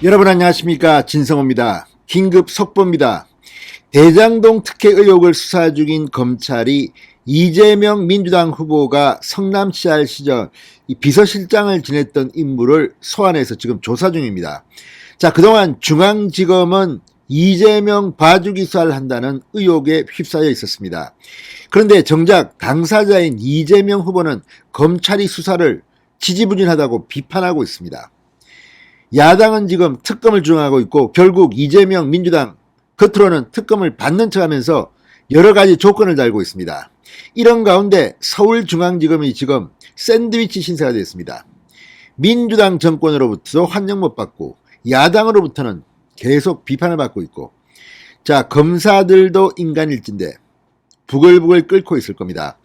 여러분 안녕하십니까, 진성호입니다. 긴급 속보입니다. 대장동 특혜 의혹을 수사 중인 검찰이 이재명 민주당 후보가 성남시할 시절 비서실장을 지냈던 인물을 소환해서 지금 조사 중입니다. 자, 그동안 중앙지검은 이재명 봐주기 수사를 한다는 의혹에 휩싸여 있었습니다. 그런데 정작 당사자인 이재명 후보는 검찰이 수사를 지지부진하다고 비판하고 있습니다. 야당은 지금 특검을 주장하고 있고 결국 이재명 민주당 겉으로는 특검을 받는 척하면서 여러 가지 조건을 달고 있습니다. 이런 가운데 서울중앙지검이 지금 샌드위치 신세가 됐습니다. 민주당 정권으로부터도 환영 못 받고 야당으로부터는 계속 비판을 받고 있고, 자, 검사들도 인간일진데 부글부글 끓고 있을 겁니다.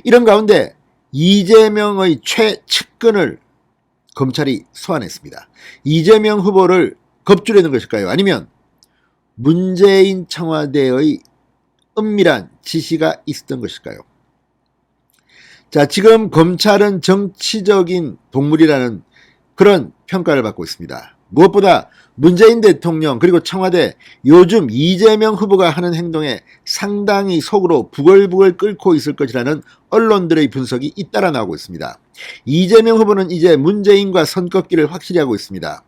이런 가운데 이재명의 최측근을 검찰이 소환했습니다. 이재명 후보를 겁주려는 것일까요? 아니면 문재인 청와대의 은밀한 지시가 있었던 것일까요? 자, 지금 검찰은 정치적인 동물이라는 그런 평가를 받고 있습니다. 무엇보다 문재인 대통령 그리고 청와대, 요즘 이재명 후보가 하는 행동에 상당히 속으로 부글부글 끓고 있을 것이라는 언론들의 분석이 잇따라 나오고 있습니다. 이재명 후보는 이제 문재인과 선꺾기를 확실히 하고 있습니다.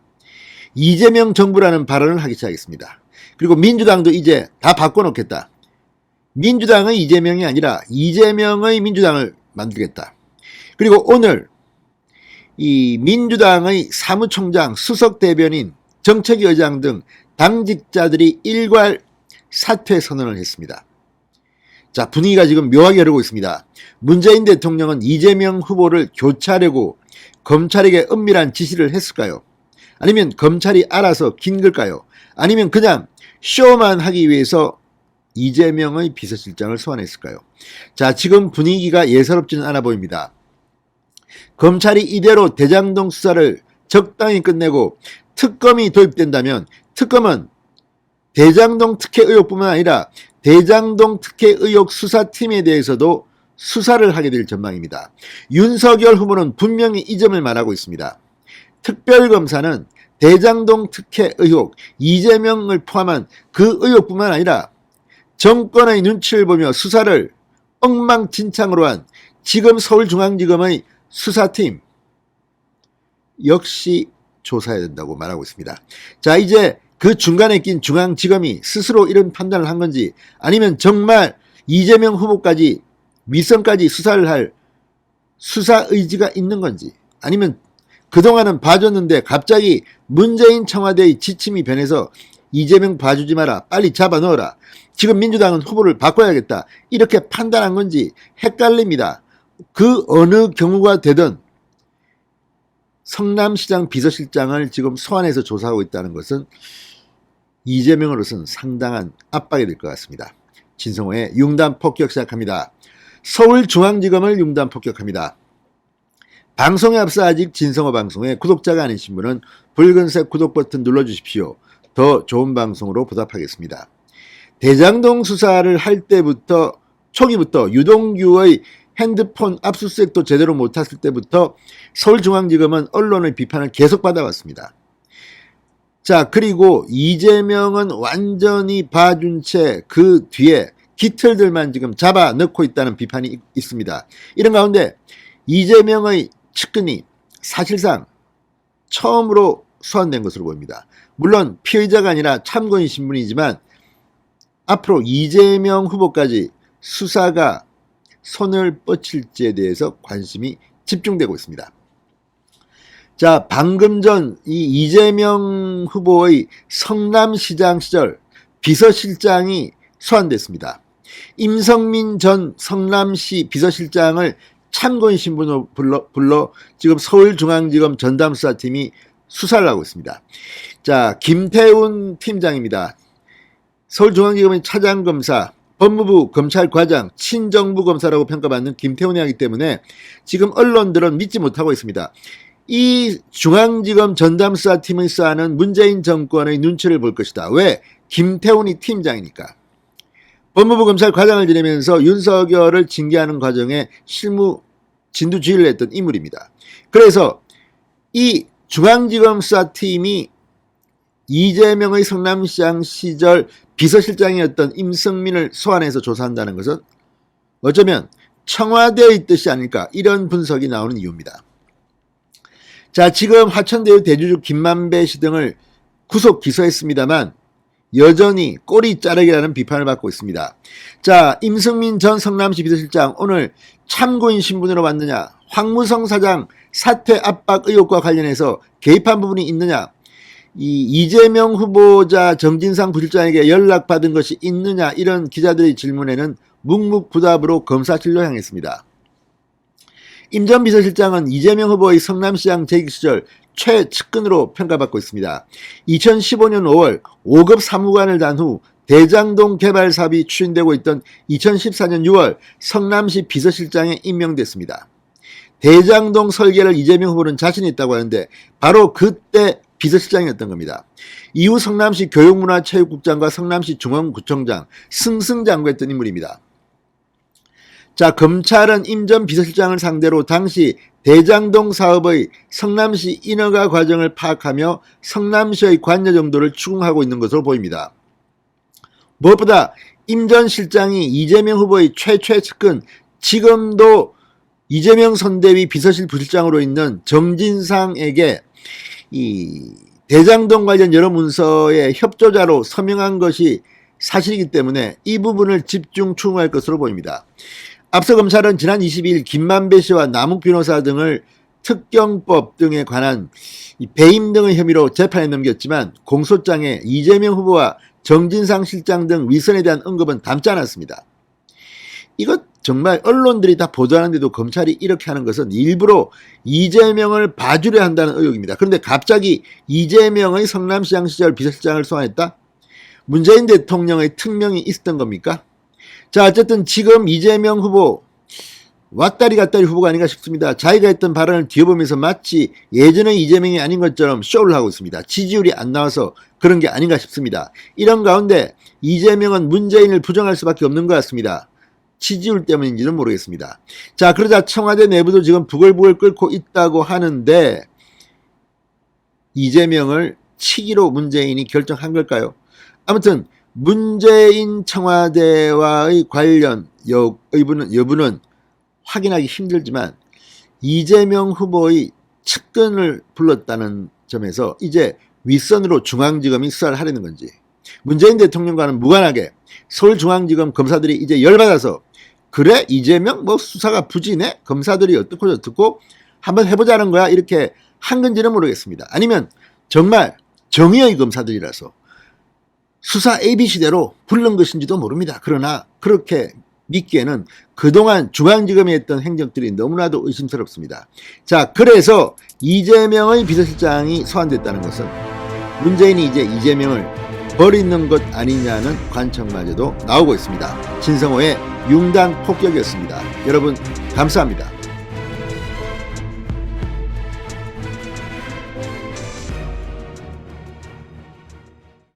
이재명 정부라는 발언을 하기 시작했습니다. 그리고 민주당도 이제 다 바꿔놓겠다. 민주당의 이재명이 아니라 이재명의 민주당을 만들겠다. 그리고 오늘 이 민주당의 사무총장, 수석대변인, 정책위의장 등 당직자들이 일괄 사퇴 선언을 했습니다. 자, 분위기가 지금 묘하게 흐르고 있습니다. 문재인 대통령은 이재명 후보를 교체하려고 검찰에게 은밀한 지시를 했을까요? 아니면 검찰이 알아서 긴 걸까요? 아니면 그냥 쇼만 하기 위해서 이재명의 비서실장을 소환했을까요? 자, 지금 분위기가 예사롭지는 않아 보입니다. 검찰이 이대로 대장동 수사를 적당히 끝내고 특검이 도입된다면 특검은 대장동 특혜 의혹뿐만 아니라 대장동 특혜 의혹 수사팀에 대해서도 수사를 하게 될 전망입니다. 윤석열 후보는 분명히 이 점을 말하고 있습니다. 특별검사는 대장동 특혜 의혹, 이재명을 포함한 그 의혹뿐만 아니라 정권의 눈치를 보며 수사를 엉망진창으로 한 지금 서울중앙지검의 수사팀 역시 조사해야 된다고 말하고 있습니다. 자, 이제 그 중간에 낀 중앙지검이 스스로 이런 판단을 한 건지, 아니면 정말 이재명 후보까지 위선까지 수사를 할 수사 의지가 있는 건지, 아니면 그동안은 봐줬는데 갑자기 문재인 청와대의 지침이 변해서 이재명 봐주지 마라, 빨리 잡아 넣어라, 지금 민주당은 후보를 바꿔야겠다, 이렇게 판단한 건지 헷갈립니다. 그 어느 경우가 되든 성남시장 비서실장을 지금 소환해서 조사하고 있다는 것은 이재명으로서는 상당한 압박이 될 것 같습니다. 진성호의 융단 폭격 시작합니다. 서울중앙지검을 융단 폭격합니다. 방송에 앞서 아직 진성호 방송에 구독자가 아니신 분은 붉은색 구독 버튼 눌러주십시오. 더 좋은 방송으로 보답하겠습니다. 대장동 수사를 할 때부터, 초기부터 유동규의 핸드폰 압수수색도 제대로 못했을 때부터 서울중앙지검은 언론의 비판을 계속 받아왔습니다. 자, 그리고 이재명은 완전히 봐준 채 그 뒤에 깃털들만 지금 잡아 넣고 있다는 비판이 있습니다. 이런 가운데 이재명의 측근이 사실상 처음으로 소환된 것으로 보입니다. 물론 피의자가 아니라 참고인 신분이지만 앞으로 이재명 후보까지 수사가 손을 뻗칠지에 대해서 관심이 집중되고 있습니다. 자, 방금 전 이 이재명 후보의 성남시장 시절 비서실장이 소환됐습니다. 임성민 전 성남시 비서실장을 참고인 신분으로 불러 지금 서울중앙지검 전담수사팀이 수사를 하고 있습니다. 자, 김태훈 팀장입니다. 서울중앙지검의 차장검사, 법무부 검찰과장, 친정부 검사라고 평가받는 김태훈이 하기 때문에 지금 언론들은 믿지 못하고 있습니다. 이 중앙지검 전담수사팀의 수사는 문재인 정권의 눈치를 볼 것이다. 왜? 김태훈이 팀장이니까. 법무부 검찰과장을 지내면서 윤석열을 징계하는 과정에 실무 진두지휘를 했던 인물입니다. 그래서 이 중앙지검 수사팀이 이재명의 성남시장 시절 비서실장이었던 임성민을 소환해서 조사한다는 것은 어쩌면 청와대의 뜻이 아닐까, 이런 분석이 나오는 이유입니다. 자, 지금 화천대유 대주주 김만배 씨 등을 구속 기소했습니다만 여전히 꼬리 자르기라는 비판을 받고 있습니다. 자, 임성민 전 성남시 비서실장 오늘 참고인 신분으로 왔느냐, 황무성 사장 사퇴 압박 의혹과 관련해서 개입한 부분이 있느냐, 이재명 후보자 정진상 부실장에게 연락받은 것이 있느냐, 이런 기자들의 질문에는 묵묵부답으로 검사실로 향했습니다. 임 전 비서실장은 이재명 후보의 성남시장 재직 시절 최측근으로 평가받고 있습니다. 2015년 5월 5급 사무관을 단 후 대장동 개발 사업이 추진되고 있던 2014년 6월 성남시 비서실장에 임명됐습니다. 대장동 설계를 이재명 후보는 자신이 있다고 하는데 바로 그때 비서실장이었던 겁니다. 이후 성남시 교육문화체육국장과 성남시 중앙구청장 승승장구했던 인물입니다. 자, 검찰은 임 전 비서실장을 상대로 당시 대장동 사업의 성남시 인허가 과정을 파악하며 성남시의 관여 정도를 추궁하고 있는 것으로 보입니다. 무엇보다 임 전 실장이 이재명 후보의 최측근, 지금도 이재명 선대위 비서실 부실장으로 있는 정진상에게 이 대장동 관련 여러 문서의 협조자로 서명한 것이 사실이기 때문에 이 부분을 집중 추궁할 것으로 보입니다. 앞서 검찰은 지난 22일 김만배 씨와 남욱 변호사 등을 특경법 등에 관한 배임 등의 혐의로 재판에 넘겼지만 공소장에 이재명 후보와 정진상 실장 등 위선에 대한 언급은 담지 않았습니다. 이것 정말 언론들이 다 보도하는데도 검찰이 이렇게 하는 것은 일부러 이재명을 봐주려 한다는 의혹입니다. 그런데 갑자기 이재명의 성남시장 시절 비서실장을 소환했다? 문재인 대통령의 특명이 있었던 겁니까? 자, 어쨌든 지금 이재명 후보 왔다리 갔다리 후보가 아닌가 싶습니다. 자기가 했던 발언을 뒤져보면서 마치 예전의 이재명이 아닌 것처럼 쇼를 하고 있습니다. 지지율이 안 나와서 그런 게 아닌가 싶습니다. 이런 가운데 이재명은 문재인을 부정할 수밖에 없는 것 같습니다. 지지율 때문인지는 모르겠습니다. 자, 그러자 청와대 내부도 지금 부글부글 끓고 있다고 하는데 이재명을 치기로 문재인이 결정한 걸까요? 아무튼 문재인 청와대와의 관련 여부는 확인하기 힘들지만 이재명 후보의 측근을 불렀다는 점에서 이제 윗선으로 중앙지검이 수사를 하려는 건지, 문재인 대통령과는 무관하게 서울중앙지검 검사들이 이제 열받아서 그래 이재명 뭐 수사가 부진해? 검사들이 어떻고 저떻고 한번 해보자는 거야, 이렇게 한 건지는 모르겠습니다. 아니면 정말 정의의 검사들이라서 수사 ABC대로 부른 것인지도 모릅니다. 그러나 그렇게 믿기에는 그동안 중앙지검이 했던 행적들이 너무나도 의심스럽습니다. 자, 그래서 이재명의 비서실장이 소환됐다는 것은 문재인이 이제 이재명을 버리는 것 아니냐는 관측마저도 나오고 있습니다. 진성호의 융단 폭격이었습니다. 여러분 감사합니다.